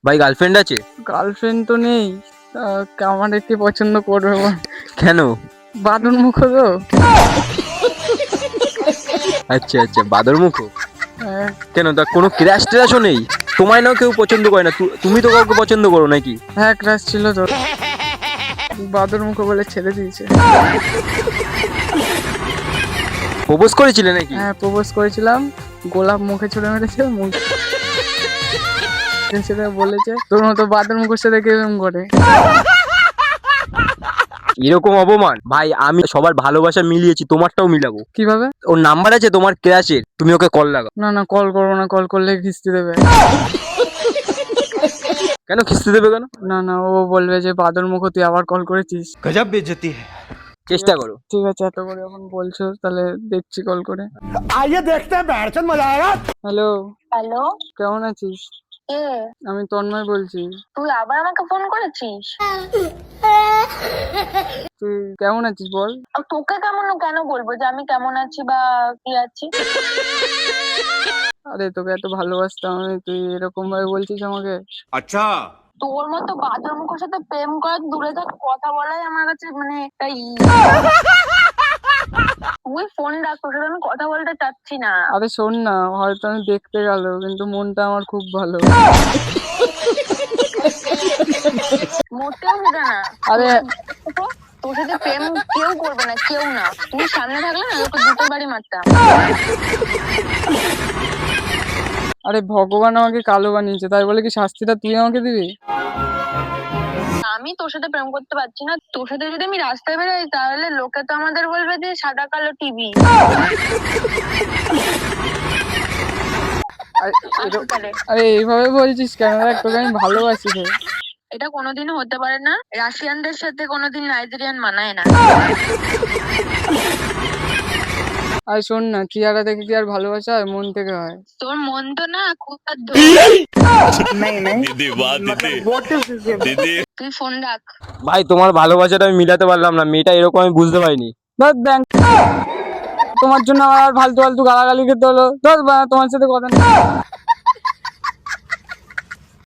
ভাই গার্লফ্রেন্ড আছে? গার্লফ্রেন্ড তো নেই। আমার একটি পছন্দ করবে বল? কেন? বাদুর মুখ তো। আচ্ছা আচ্ছা, বাদরমুখ। হ্যাঁ। কেন, তা কোনো ক্র্যাশ ট্র্যাশও নেই? তোমায় নাও কেউ পছন্দ করে না, তুমি তো কাউকে পছন্দ করো নাকি? হ্যাঁ, ক্রাশ ছিল তো, বাদুর মুখ বলে ছেড়ে দিয়েছে। প্রপোজ করেছিলে নাকি? হ্যাঁ, প্রপোজ করেছিলাম, গোলাপ মুখে ছুঁড়ে মেরেছে, মুখ সেটা বলেছে তোর মতো বাদুর মুখের সাথে কেমন করে। এরকম অপমান? ভাই আমি সবার ভালোবাসা মিলিয়েছি, তোমারটাও মিলাবো। কিভাবে? ওর নাম্বার আছে তোমার ক্র্যাশের, তুমি ওকে কল লাগাও। না না, কল করবো না, কল করলে কিস্তি দেবে। কেন কিস্তি দেবে কেন? না না, ও বলবে যে বাদুর মুখ তুই আবার কল করেছিস। गजब बेइज्जती है। চেষ্টা করো। ঠিক আছে, এত করে এখন বলছো তাহলে দেখছি কল করে। आइए देखते हैं बैठचंद मजा आएगा। হ্যালো, হ্যালো, কেমন আছিস? কে? আমি তন্ময় বলছি। তুই আবার আমাকে ফোন করেছিস? তুই কেমন আছিস বল? আর তোকে কেন বলবো যে আমি কেমন আছি বা কি আছি? আরে তোকে এত ভালোবাসতাম আমি, তুই এরকম ভাবে বলছিস আমাকে? अच्छा। তোর মতো বাদর মুখের সাথে প্রেম করা দূরে থাক, কথা বলাই আমার কাছে মানে একটা তুই ফোন রাখ, তোর সাথে আমি কথা বলতে চাচ্ছি না। আরে শোন না, হয়তো আমি দেখতে গেল কিন্তু মনটা আমার খুব ভালো। মোটেও সেটা না। আরে তোর সাথে প্রেম কেউ করবে না, কেউ না। তুই সামনে থাকলে না তোকে দুটো বাড়ি মারতাম। আরে ভগবান আমাকে কালো বানিয়েছে, তাই বলে কি শাস্তিটা তুই আমাকে দিবি? আমি তোর সাথে প্রেম করতে পারছি না। তোর সাথে যদি আমি রাস্তায় বেরোই তাহলে লোকে তো আমাদের বলবে যে সাদা কালো টিভি। আরে এইভাবে বলছিস কেন? দেখ তোকে আমি ভালোবাসি রে। এটা কোনোদিনও হতে পারে না। রাশিয়ানদের সাথে কোনোদিন নাইজেরিয়ান মানায় না। আর শোন না, চেহারা দেখে কি আর ভালোবাসা হয়? মন থেকে হয়। তোর মন তো না খুব তুই ফোন রাখ। ভাই তোমার ভালোবাসাটা আমি মিলাতে পারলাম না, মেয়েটা এরকম আমি বুঝতে পারিনি। ধর ব্যাংক, তোমার জন্য আমার আর ফালতু ফালতু গালাগালি খেতে হলো। ধর তোমার সাথে কথা নেই।